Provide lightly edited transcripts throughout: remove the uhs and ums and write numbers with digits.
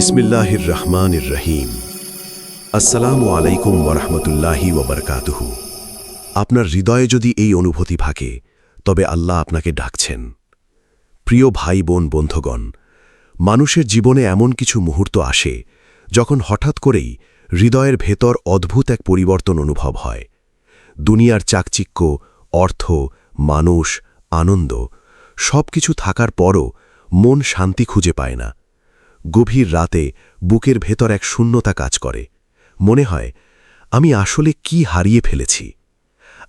বিসমিল্লাহির রহমানির রহিম। আসসালামু আলাইকুম ওয়ারহমতুল্লাহি ওয়াবারকাতুহু। আপনার হৃদয়ে যদি এই অনুভূতি থাকে, তবে আল্লাহ আপনাকে ডাকছেন। প্রিয় ভাই বোন বন্ধুগণ, মানুষের জীবনে এমন কিছু মুহূর্ত আসে যখন হঠাৎ করেই হৃদয়ের ভেতর অদ্ভুত এক পরিবর্তন অনুভব হয়। দুনিয়ার চাকচিক্য, অর্থ, মানুষ, আনন্দ সব কিছু থাকার পরও মন শান্তি খুঁজে পায় না। গভীর রাতে বুকের ভেতর এক শূন্যতা কাজ করে। মনে হয় আমি আসলে কি হারিয়ে ফেলেছি।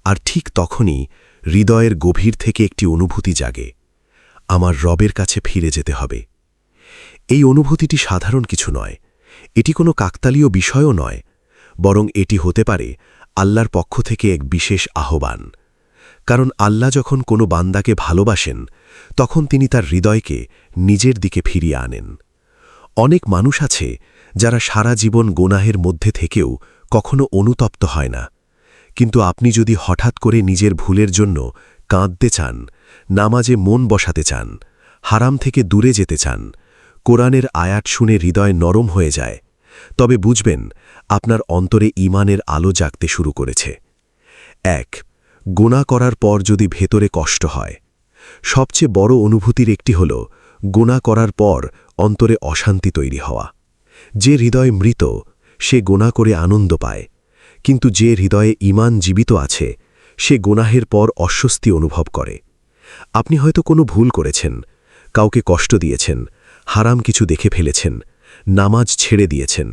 আর ঠিক তখনই হৃদয়ের গভীর থেকে একটি অনুভূতি জাগে, আমার রবের কাছে ফিরে যেতে হবে। এই অনুভূতিটি সাধারণ কিছু নয়, এটি কোনো কাকতালীয় বিষয়ও নয়, বরং এটি হতে পারে আল্লাহর পক্ষ থেকে এক বিশেষ আহ্বান। কারণ আল্লাহ যখন কোনো বান্দাকে ভালোবাসেন, তখন তিনি তার হৃদয়কে নিজের দিকে ফিরিয়ে আনেন। অনেক মানুষ আছে যারা সারা জীবন গুনাহের মধ্যে থেকেও কখনো অনুতপ্ত হয় না। কিন্তু আপনি যদি হঠাৎ করে নিজের ভুলের জন্য কাঁদতে চান, নামাজে মন বসাতে চান, হারাম থেকে দূরে যেতে চান, কোরআনের আয়াত শুনে হৃদয় নরম হয়ে যায়, তবে বুঝবেন আপনার অন্তরে ঈমানের আলো জাগতে শুরু করেছে। ১. গুনাহ করার পর যদি ভেতরে কষ্ট হয়। সবচেয়ে বড় অনুভূতির একটি হল গুনাহ করার পর অন্তরে অশান্তি তৈরি হওয়া। যে হৃদয় মৃত, সে গুনাহ করে আনন্দ পায়, কিন্তু যে হৃদয়ে ঈমান জীবিত আছে, সে গুনাহের পর অস্বস্তি অনুভব করে। আপনি হয়তো কোনো ভুল করেছেন, কাউকে কষ্ট দিয়েছেন, হারাম কিছু দেখে ফেলেছেন, নামাজ ছেড়ে দিয়েছেন,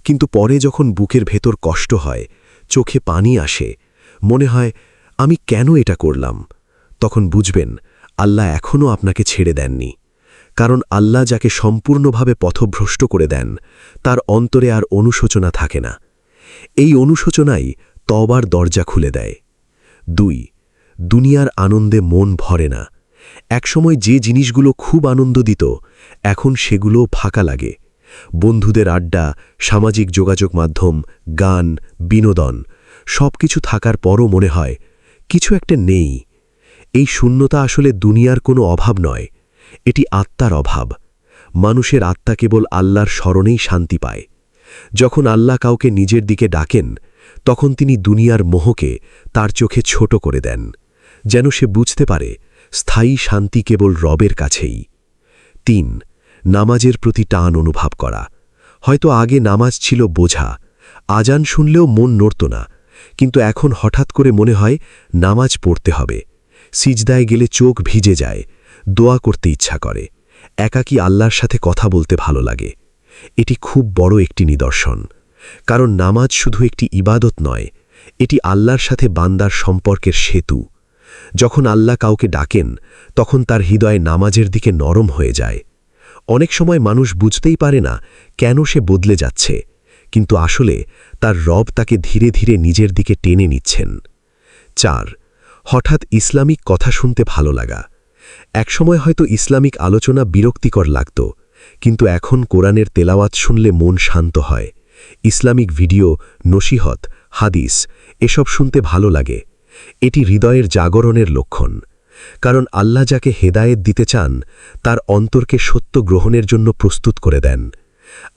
কিন্তু পরে যখন বুকের ভেতর কষ্ট হয়, চোখে পানি আসে, মনে হয় আমি কেন এটা করলাম, তখন বুঝবেন আল্লাহ এখনও আপনাকে ছেড়ে দেননি। কারণ আল্লাহ যাকে সম্পূর্ণভাবে পথভ্রষ্ট করে দেন, তার অন্তরে আর অনুশোচনা থাকে না। এই অনুশোচনাই তওবার দরজা খুলে দেয়। ২. দুনিয়ার আনন্দে মন ভরে না। একসময় যে জিনিসগুলো খুব আনন্দ দিত, এখন সেগুলো ফাঁকা লাগে। বন্ধুদের আড্ডা, সামাজিক যোগাযোগ মাধ্যম, গান, বিনোদন সব কিছু থাকার পরও মনে হয় কিছু একটা নেই। এই শূন্যতা আসলে দুনিয়ার কোনো অভাব নয়, এটি আত্মার অভাব। মানুষের আত্মা কেবল আল্লাহর স্মরণেই শান্তি পায়। যখন আল্লাহ কাউকে নিজের দিকে ডাকেন, তখন তিনি দুনিয়ার মোহকে তার চোখে ছোট করে দেন, যেন সে বুঝতে পারে স্থায়ী শান্তি কেবল রবের কাছেই। ৩. নামাজের প্রতি টান অনুভব করা। হয়তো আগে নামাজ ছিল বোঝা, আজান শুনলেও মন নড়ত না, কিন্তু এখন হঠাৎ করে মনে হয় নামাজ পড়তে হবে। সিজদায় গেলে চোখ ভিজে যায়, দোয়া করতে ইচ্ছা করে, একাকী আল্লাহর সাথে কথা বলতে ভালো লাগে। এটি খুব বড় একটি নিদর্শন, কারণ নামাজ শুধু একটি ইবাদত নয়, এটি আল্লাহর সাথে বান্দার সম্পর্কের সেতু। যখন আল্লাহ কাউকে ডাকেন, তখন তার হৃদয় নামাজের দিকে নরম হয়ে যায়। অনেক সময় মানুষ বুঝতেই পারে না কেন সে বদলে যাচ্ছে, কিন্তু আসলে তার রব তাকে ধীরে ধীরে নিজের দিকে টেনে নিচ্ছেন। ৪. হঠাৎ ইসলামিক কথা শুনতে ভালো লাগা। একসময় হয়তো ইসলামিক আলোচনা বিরক্তিকর লাগত, কিন্তু এখন কোরআনের তেলাওয়াত শুনলে মন শান্ত হয়। ইসলামিক ভিডিও, নসিহত, হাদিস এসব শুনতে ভালো লাগে। এটি হৃদয়ের জাগরণের লক্ষণ। কারণ আল্লাহ যাকে হেদায়েত দিতে চান, তার অন্তরকে সত্য গ্রহণের জন্য প্রস্তুত করে দেন।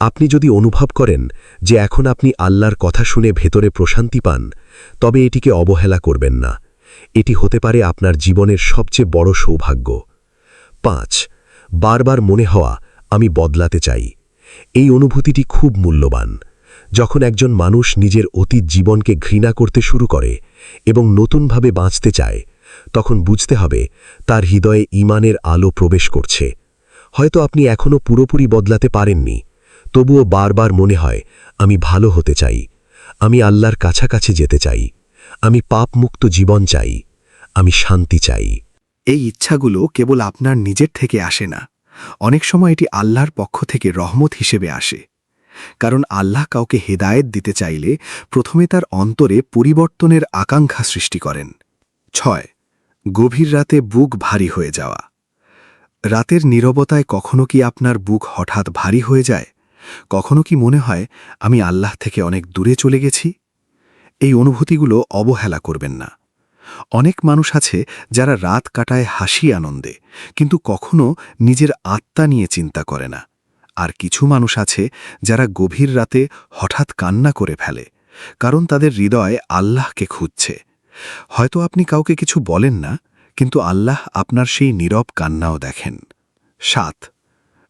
আপনি যদি অনুভব করেন যে এখন আপনি আল্লাহর কথা শুনে ভেতরে প্রশান্তি পান, তবে এটিকে অবহেলা করবেন না। এটি হতে পারে আপনার জীবনের সবচেয়ে বড় সৌভাগ্য। ৫. বারবার মনে হওয়া আমি বদলাতে চাই। এই অনুভূতিটি খুব মূল্যবান। যখন একজন মানুষ নিজের অতীত জীবনকে ঘৃণা করতে শুরু করে এবং নতুনভাবে বাঁচতে চায়, তখন বুঝতে হবে তার হৃদয়ে ঈমানের আলো প্রবেশ করছে। হয়তো আপনি এখনও পুরোপুরি বদলাতে পারেননি, তবুও বারবার মনে হয় আমি ভালো হতে চাই, আমি আল্লাহর কাছাকাছি যেতে চাই, আমি পাপমুক্ত জীবন চাই, আমি শান্তি চাই। এই ইচ্ছাগুলো কেবল আপনার নিজের থেকে আসে না, অনেক সময় এটি আল্লাহর পক্ষ থেকে রহমত হিসেবে আসে। কারণ আল্লাহ কাউকে হেদায়েত দিতে চাইলে প্রথমে তার অন্তরে পরিবর্তনের আকাঙ্ক্ষা সৃষ্টি করেন। ৬. গভীর রাতে বুক ভারী হয়ে যাওয়া। রাতের নীরবতায় কখনো কি আপনার বুক হঠাৎ ভারী হয়ে যায়? কখনো কি মনে হয় আমি আল্লাহ থেকে অনেক দূরে চলে গেছি? এই অনুভূতিগুলো অবহেলা করবেন না। অনেক মানুষ আছে যারা রাত কাটায় হাসি আনন্দে, কিন্তু কখনো নিজের আত্মা নিয়ে চিন্তা করে না। আর কিছু মানুষ আছে যারা গভীর রাতে হঠাৎ কান্না করে ফেলে, কারণ তাদের হৃদয় আল্লাহকে খুঁজছে। হয়তো আপনি কাউকে কিছু বলেন না, কিন্তু আল্লাহ আপনার সেই নীরব কান্নাও দেখেন। ৭.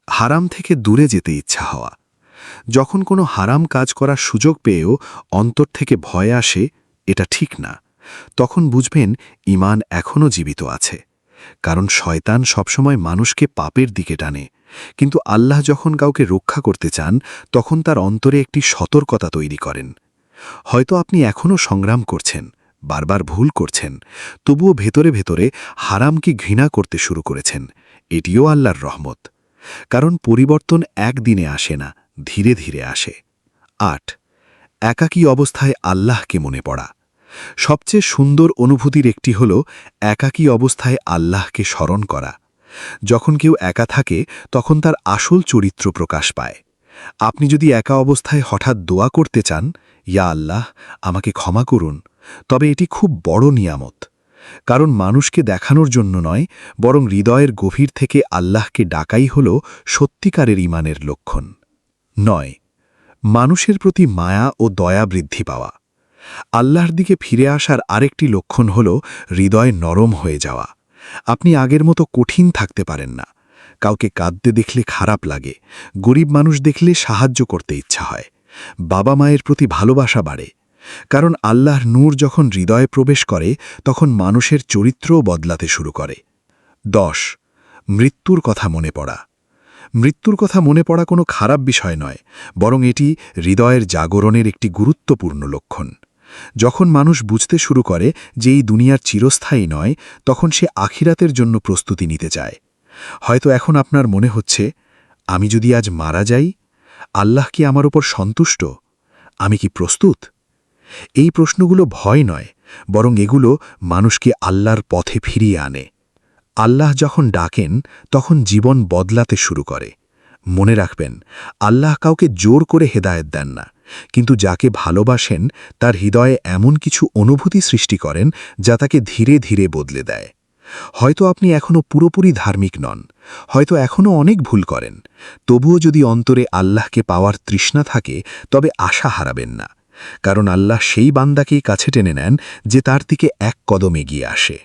হারাম থেকে দূরে যেতে ইচ্ছা হওয়া। যখন কোনো হারাম কাজ করার সুযোগ পেয়েও অন্তর থেকে ভয় আসে, এটা ঠিক না, তখন বুঝবেন ঈমান এখনও জীবিত আছে। কারণ শয়তান সবসময় মানুষকে পাপের দিকে টানে, কিন্তু আল্লাহ যখন কাউকে রক্ষা করতে চান তখন তার অন্তরে একটি সতর্কতা তৈরি করেন। হয়তো আপনি এখনও সংগ্রাম করছেন, বারবার ভুল করছেন, তবুও ভেতরে ভেতরে হারামকে ঘৃণা করতে শুরু করেছেন। এটিও আল্লাহর রহমত। কারণ পরিবর্তন একদিনে আসে না, ধীরে ধীরে আসে। ৮. একাকী অবস্থায় আল্লাহকে মনে পড়া। সবচেয়ে সুন্দর অনুভূতির একটি হল একাকী অবস্থায় আল্লাহকে স্মরণ করা। যখন কেউ একা থাকে তখন তার আসল চরিত্র প্রকাশ পায়। আপনি যদি একা অবস্থায় হঠাৎ দোয়া করতে চান, ইয়া আল্লাহ আমাকে ক্ষমা করুন, তবে এটি খুব বড় নিয়ামত। কারণ মানুষকে দেখানোর জন্য নয়, বরং হৃদয়ের গভীর থেকে আল্লাহকে ডাকাই হল সত্যিকারের ঈমানের লক্ষণ। ৯. মানুষের প্রতি মায়া ও দয়া বৃদ্ধি পাওয়া। আল্লাহর দিকে ফিরে আসার আরেকটি লক্ষণ হল হৃদয় নরম হয়ে যাওয়া। আপনি আগের মতো কঠিন থাকতে পারেন না। কাউকে কাঁদতে দেখলে খারাপ লাগে, গরিব মানুষ দেখলে সাহায্য করতে ইচ্ছা হয়, বাবা মায়ের প্রতি ভালোবাসা বাড়ে। কারণ আল্লাহর নূর যখন হৃদয়ে প্রবেশ করে তখন মানুষের চরিত্রও বদলাতে শুরু করে। ১০. মৃত্যুর কথা মনে পড়া। মৃত্যুর কথা মনে পড়া কোনো খারাপ বিষয় নয়, বরং এটি হৃদয়ের জাগরণের একটি গুরুত্বপূর্ণ লক্ষণ। যখন মানুষ বুঝতে শুরু করে যে এই দুনিয়ার চিরস্থায়ী নয়, তখন সে আখিরাতের জন্য প্রস্তুতি নিতে চায়। হয়তো এখন আপনার মনে হচ্ছে, আমি যদি আজ মারা যাই, আল্লাহ কি আমার ওপর সন্তুষ্ট? আমি কি প্রস্তুত? এই প্রশ্নগুলো ভয় নয়, বরং এগুলো মানুষকে আল্লাহর পথে ফিরিয়ে আনে। আল্লাহ যখন ডাকেন তখন জীবন বদলাতে শুরু করে। মনে রাখবেন, আল্লাহ কাউকে জোর করে হেদায়েত দেন না, কিন্তু যাকে ভালোবাসেন তার হৃদয়ে এমন কিছু অনুভূতি সৃষ্টি করেন যা তাকে ধীরে ধীরে বদলে দেয়। হয়তো আপনি এখনও পুরোপুরি ধার্মিক নন, হয়তো এখনও অনেক ভুল করেন, তবুও যদি অন্তরে আল্লাহকে পাওয়ার তৃষ্ণা থাকে তবে আশা হারাবেন না। কারণ আল্লাহ সেই বান্দাকেই কাছে টেনে নেন যে তার দিকে এক কদম এগিয়ে আসে।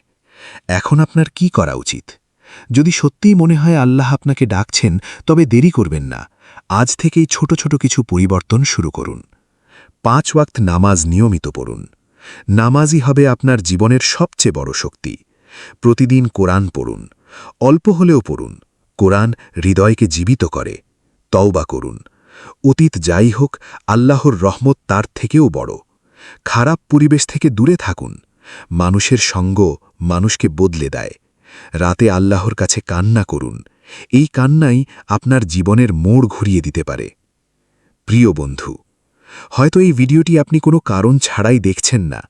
এখন আপনার কি করা উচিত? যদি সত্যিই মনে হয় আল্লাহ আপনাকে ডাকছেন, তবে দেরি করবেন না। আজ থেকেই ছোট ছোট কিছু পরিবর্তন শুরু করুন। ৫ ওয়াক্ত নামাজ নিয়মিত পড়ুন। নামাজই হবে আপনার জীবনের সবচেয়ে বড় শক্তি। প্রতিদিন কোরআন পড়ুন, অল্প হলেও পড়ুন। কোরআন হৃদয়কে জীবিত করে। তওবা করুন। অতীত যাই হোক, আল্লাহর রহমত তার থেকেও বড়। খারাপ পরিবেশ থেকে দূরে থাকুন। মানুষের সঙ্গ মানুষকে বদলে দেয়। রাতে আল্লাহর কাছে কান্না করুন। এই কান্নাই আপনার জীবনের মোড় ঘুরিয়ে দিতে পারে। প্রিয় বন্ধু, হয়তো এই ভিডিওটি আপনি কোনো কারণ ছাড়াই দেখছেন না,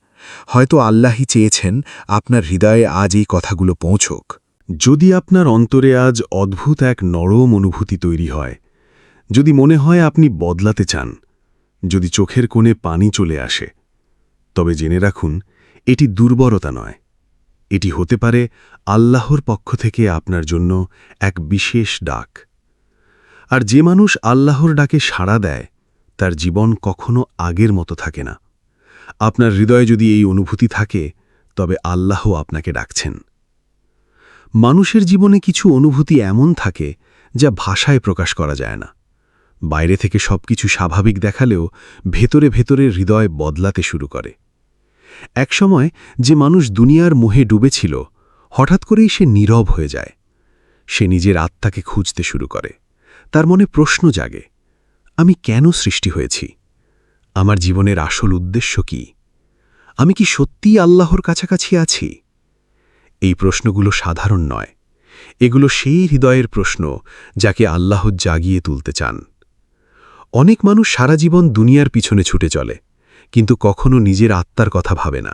হয়তো আল্লাহই চেয়েছেন আপনার হৃদয়ে আজ এই কথাগুলো পৌঁছক। যদি আপনার অন্তরে আজ অদ্ভুত এক নরম অনুভূতি তৈরি হয়, যদি মনে হয় আপনি বদলাতে চান, যদি চোখের কোণে পানি চলে আসে, তবে জেনে রাখুন এটি দুর্বলতা নয়, এটি হতে পারে আল্লাহর পক্ষ থেকে আপনার জন্য এক বিশেষ ডাক। আর যে মানুষ আল্লাহর ডাকে সাড়া দেয় তার জীবন কখনো আগের মতো থাকে না। আপনার হৃদয়ে যদি এই অনুভূতি থাকে, তবে আল্লাহ আপনাকে ডাকছেন। মানুষের জীবনে কিছু অনুভূতি এমন থাকে যা ভাষায় প্রকাশ করা যায় না। বাইরে থেকে সবকিছু স্বাভাবিক দেখালেও ভেতরে ভেতরে হৃদয় বদলাতে শুরু করে। একসময় যে মানুষ দুনিয়ার মোহে ডুবেছিল, হঠাৎ করেই সে নীরব হয়ে যায়। সে নিজের আত্মাকে খুঁজতে শুরু করে। তার মনে প্রশ্ন জাগে, আমি কেন সৃষ্টি হয়েছি? আমার জীবনের আসল উদ্দেশ্য কি? আমি কি সত্যিই আল্লাহর কাছাকাছি আছি? এই প্রশ্নগুলো সাধারণ নয়, এগুলো সেই হৃদয়ের প্রশ্ন যাকে আল্লাহ জাগিয়ে তুলতে চান। অনেক মানুষ সারা জীবন দুনিয়ার পিছনে ছুটে চলে, কিন্তু কখনো নিজের আত্মার কথা ভাবে না।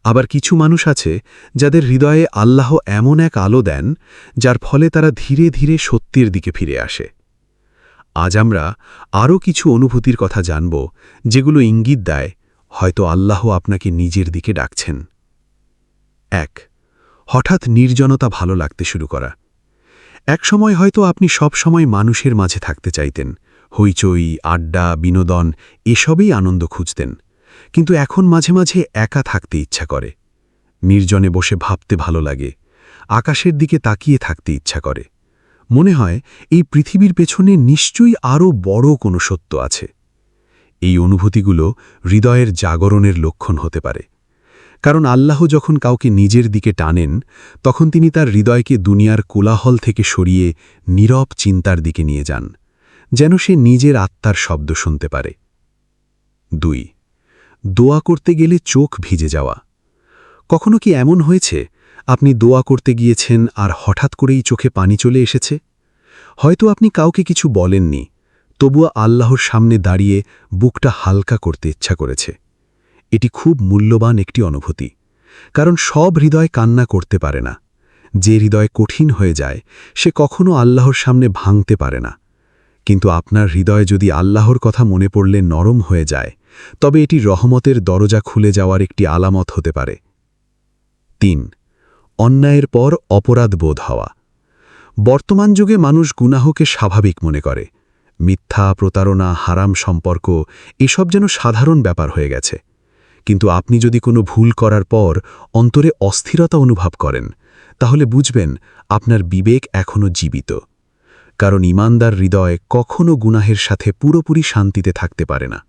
আবার কিছু মানুষ আছে যাদের হৃদয়ে আল্লাহ এমন এক আলো দেন যার ফলে তারা ধীরে ধীরে সত্যের দিকে ফিরে আসে। আজ আমরা আরও কিছু অনুভূতির কথা জানব যেগুলো ইঙ্গিত দেয় হয়তো আল্লাহ আপনাকে নিজের দিকে ডাকছেন। ১. হঠাৎ নির্জনতা ভালো লাগতে শুরু করা। একসময় হয়তো আপনি সব সময় মানুষের মাঝে থাকতে চাইতেন, হইচই, আড্ডা, বিনোদন এসবেই আনন্দ খুঁজতেন। কিন্তু এখন মাঝে মাঝে একা থাকতে ইচ্ছা করে, নির্জনে বসে ভাবতে ভালো লাগে, আকাশের দিকে তাকিয়ে থাকতে ইচ্ছা করে। মনে হয় এই পৃথিবীর পেছনে নিশ্চয়ই আরও বড় কোনো সত্য আছে। এই অনুভূতিগুলো হৃদয়ের জাগরণের লক্ষণ হতে পারে, কারণ আল্লাহ যখন কাউকে নিজের দিকে টানেন তখন তিনি তার হৃদয়কে দুনিয়ার কোলাহল থেকে সরিয়ে নীরব চিন্তার দিকে নিয়ে যান, যেন সে নিজের আত্মার শব্দ শুনতে পারে। 2. দোয়া করতে গেলে চোখ ভিজে যাওয়া। কখনো কি এমন হয়েছে আপনি দোয়া করতে গিয়েছেন আর হঠাৎ করেই চোখে পানি চলে এসেছে? হয়তো আপনি কাউকে কিছু বলেননি, তবুও আল্লাহর সামনে দাঁড়িয়ে বুকটা হালকা করতে ইচ্ছা করেছে। এটি খুব মূল্যবান একটি অনুভূতি, কারণ সব হৃদয় কান্না করতে পারে না। যে হৃদয় কঠিন হয়ে যায় সে কখনো আল্লাহর সামনে ভাঙতে পারে না। কিন্তু আপনার হৃদয় যদি আল্লাহর কথা মনে পড়লে নরম হয়ে যায়, তবে এটি রহমতের দরজা খুলে যাওয়ার একটি আলামত হতে পারে। 3. অন্যায়ের পর অপরাধ বোধ হওয়া। বর্তমান যুগে মানুষ গুনাহকে স্বাভাবিক মনে করে। মিথ্যা, প্রতারণা, হারাম সম্পর্ক এসব যেন সাধারণ ব্যাপার হয়ে গেছে। কিন্তু আপনি যদি কোনো ভুল করার পর অন্তরে অস্থিরতা অনুভব করেন, তাহলে বুঝবেন আপনার বিবেক এখনও জীবিত। কারণ ঈমানদার হৃদয় কখনো গুনাহের সাথে পুরোপুরি শান্তিতে থাকতে পারে না।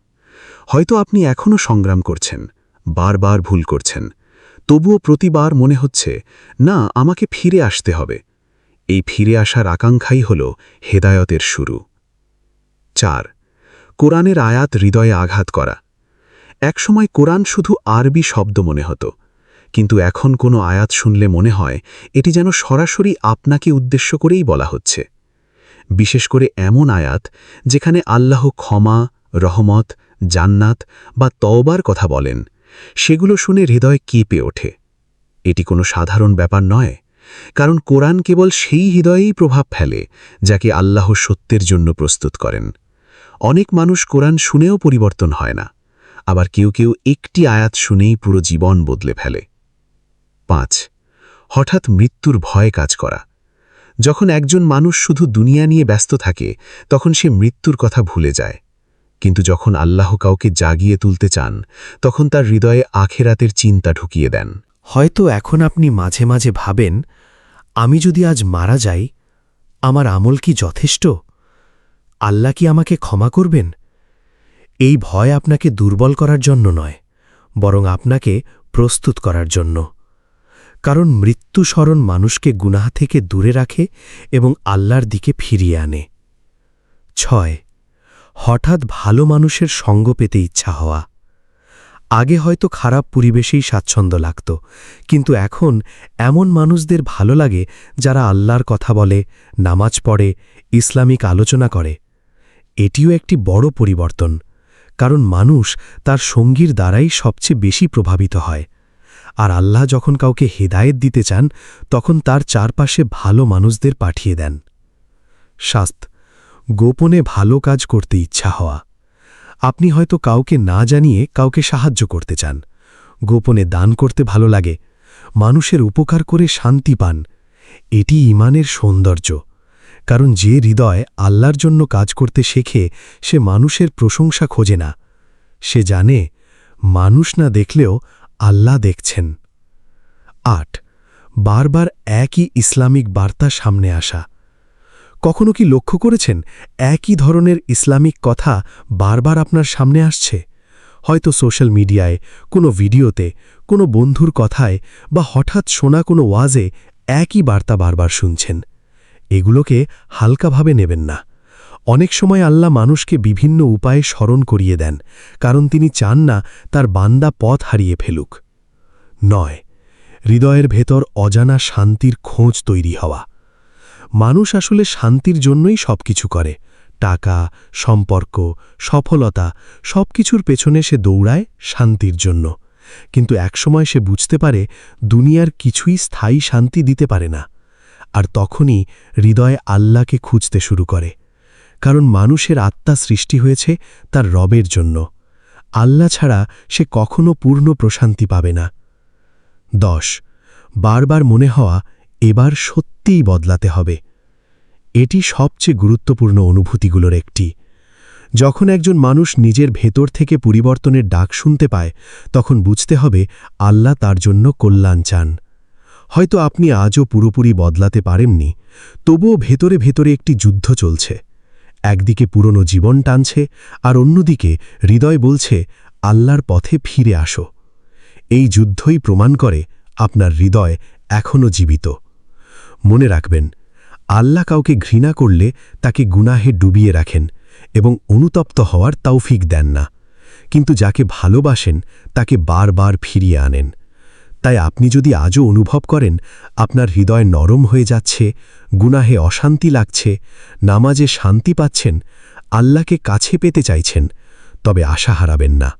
হয়তো আপনি এখনও সংগ্রাম করছেন, বারবার ভুল করছেন, তবুও প্রতিবার মনে হচ্ছে না, আমাকে ফিরে আসতে হবে। এই ফিরে আসার আকাঙ্ক্ষাই হল হেদায়তের শুরু। 4. কোরআনের আয়াত হৃদয়ে আঘাত করা। একসময় কোরআন শুধু আরবি শব্দ মনে হতো, কিন্তু এখন কোনো আয়াত শুনলে মনে হয় এটি যেন সরাসরি আপনাকে উদ্দেশ্য করেই বলা হচ্ছে। বিশেষ করে এমন আয়াত যেখানে আল্লাহ ক্ষমা, রহমত, জান্নাত বা তওবার কথা বলেন, সেগুলো শুনে হৃদয় কেঁপে ওঠে। এটি কোনো সাধারণ ব্যাপার নয়, কারণ কোরআন কেবল সেই হৃদয়েই প্রভাব ফেলে যাকে আল্লাহ সত্যের জন্য প্রস্তুত করেন। অনেক মানুষ কোরআন শুনেও পরিবর্তন হয় না, আবার কেউ কেউ একটি আয়াত শুনেই পুরো জীবন বদলে ফেলে। 5. হঠাৎ মৃত্যুর ভয় কাজ করা। যখন একজন মানুষ শুধু দুনিয়া নিয়ে ব্যস্ত থাকে তখন সে মৃত্যুর কথা ভুলে যায়, কিন্তু যখন আল্লাহ কাউকে জাগিয়ে তুলতে চান তখন তার হৃদয়ে আখেরাতের চিন্তা ঢুকিয়ে দেন। হয়তো এখন আপনি মাঝে মাঝে ভাবেন, আমি যদি আজ মারা যাই, আমার আমল কি যথেষ্ট? আল্লাহ কি আমাকে ক্ষমা করবেন? এই ভয় আপনাকে দুর্বল করার জন্য নয়, বরং আপনাকে প্রস্তুত করার জন্য। কারণ মৃত্যু স্মরণ মানুষকে গুনাহ থেকে দূরে রাখে এবং আল্লাহর দিকে ফিরিয়ে আনে। 6. হঠাৎ ভালো মানুষের সঙ্গ পেতে ইচ্ছা হওয়া। আগে হয়তো খারাপ পরিবেশেই স্বাচ্ছন্দ্য লাগত, কিন্তু এখন এমন মানুষদের ভালো লাগে যারা আল্লাহর কথা বলে, নামাজ পড়ে, ইসলামিক আলোচনা করে। এটিও একটি বড় পরিবর্তন, কারণ মানুষ তার সঙ্গীর দ্বারাই সবচেয়ে বেশি প্রভাবিত হয়। আর আল্লাহ যখন কাউকে হেদায়েত দিতে চান তখন তার চারপাশে ভালো মানুষদের পাঠিয়ে দেন। 7. গোপনে ভালো কাজ করতে ইচ্ছা হওয়া। আপনি হয়তো কাউকে না জানিয়ে কাউকে সাহায্য করতে চান, গোপনে দান করতে ভালো লাগে, মানুষের উপকার করে শান্তি পান। এটি ঈমানের সৌন্দর্য, কারণ যে হৃদয় আল্লাহর জন্য কাজ করতে শেখে সে মানুষের প্রশংসা খোঁজে না। সে জানে মানুষ না দেখলেও আল্লাহ দেখছেন। 8. বারবার একই ইসলামিক বার্তা সামনে আসা। কখনো কি লক্ষ্য করেছেন একই ধরনের ইসলামিক কথা বারবার আপনার সামনে আসছে? হয়তো সোশ্যাল মিডিয়ায়, কোনো ভিডিওতে, কোনো বন্ধুর কথায় বা হঠাৎ শোনা কোনো ওয়াজে একই বার্তা বারবার শুনছেন। এগুলোকে হালকাভাবে নেবেন না। অনেক সময় আল্লাহ মানুষকে বিভিন্ন উপায়ে স্মরণ করিয়ে দেন, কারণ তিনি চান না তার বান্দা পথ হারিয়ে ফেলুক। 9. হৃদয়ের ভেতর অজানা শান্তির খোঁজ তৈরি হওয়া। মানুষ আসলে শান্তির জন্যই সবকিছু করে, টাকা, সম্পর্ক, সফলতা সবকিছুর পেছনে সে দৌড়ায় শান্তির জন্য। কিন্তু একসময় সে বুঝতে পারে দুনিয়ার কিছুই স্থায়ী শান্তি দিতে পারে না। আর তখনই হৃদয় আল্লাহকে খুঁজতে শুরু করে, কারণ মানুষের আত্মা সৃষ্টি হয়েছে তার রবের জন্য। আল্লাহ ছাড়া সে কখনো পূর্ণ প্রশান্তি পাবে না। 10. বারবার মনে হওয়া এবার সত্যিই বদলাতে হবে। এটি সবচেয়ে গুরুত্বপূর্ণ অনুভূতিগুলোর একটি। যখন একজন মানুষ নিজের ভেতর থেকে পরিবর্তনের ডাক শুনতে পায়, তখন বুঝতে হবে আল্লাহ তার জন্য কল্যাণ চান। হয়তো আপনি আজও পুরোপুরি বদলাতে পারেননি, তবুও ভেতরে ভেতরে একটি যুদ্ধ চলছে। একদিকে পুরনো জীবন টানছে, আর অন্যদিকে হৃদয় বলছে আল্লাহর পথে ফিরে আসো। এই যুদ্ধই প্রমাণ করে আপনার হৃদয় এখনও জীবিত। মনে রাখবেন, আল্লাহ কাউকে ঘৃণা করলে তাকে গুনাহে ডুবিয়ে রাখেন এবং অনুতপ্ত হওয়ার তৌফিক দেন না, কিন্তু যাকে ভালোবাসেন তাকে বারবার ফিরিয়ে আনেন। তাই আপনি যদি আজও অনুভব করেন আপনার হৃদয় নরম হয়ে যাচ্ছে, গুনাহে অশান্তি লাগছে, নামাজে শান্তি পাচ্ছেন, আল্লাহকে কাছে পেতে চাইছেন, তবে আশা হারাবেন না।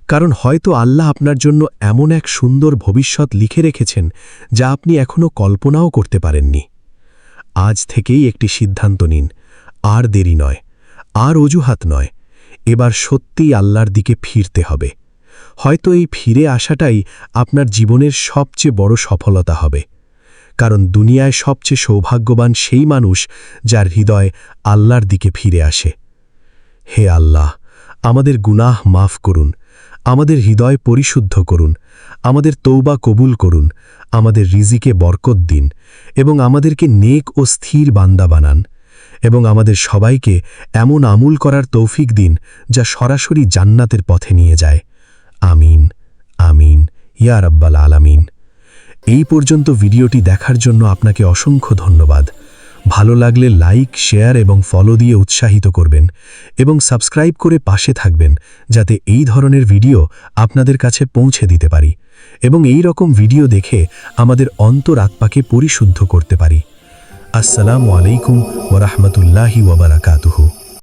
কারণ হয়তো আল্লাহ আপনার জন্য এমন এক সুন্দর ভবিষ্যৎ লিখে রেখেছেন যা আপনি এখনও কল্পনাও করতে পারেননি। আজ থেকেই একটি সিদ্ধান্ত নিন, আর দেরি নয়, আর অজুহাত নয়, এবার সত্যিই আল্লাহর দিকে ফিরতে হবে। হয়তো এই ফিরে আসাটাই আপনার জীবনের সবচেয়ে বড় সফলতা হবে। কারণ দুনিয়ায় সবচেয়ে সৌভাগ্যবান সেই মানুষ যার হৃদয় আল্লাহর দিকে ফিরে আসে। হে আল্লাহ, আমাদের গুনাহ মাফ করুন, আমাদের হৃদয় পরিশুদ্ধ করুন, আমাদের তৌবা কবুল করুন, আমাদের রিজিকে বরকত দিন এবং আমাদেরকে নেক ও স্থির বান্দা বানান, এবং আমাদের সবাইকে এমন আমল করার তৌফিক দিন যা সরাসরি জান্নাতের পথে নিয়ে যায়। আমিন, আমিন, ইয়া রাব্বাল আলামিন। এই পর্যন্ত ভিডিওটি দেখার জন্য আপনাকে অসংখ্য ধন্যবাদ। ভালো লাগলে লাইক, শেয়ার এবং ফলো দিয়ে উৎসাহিত করবেন এবং সাবস্ক্রাইব করে পাশে থাকবেন, যাতে এই ধরনের ভিডিও আপনাদের কাছে পৌঁছে দিতে পারি এবং এই রকম ভিডিও দেখে আমাদের অন্তর আত্মাকে পরিশুদ্ধ করতে পারি। আসসালামু আলাইকুম ওয়া রাহমাতুল্লাহি ওয়া বারাকাতুহু।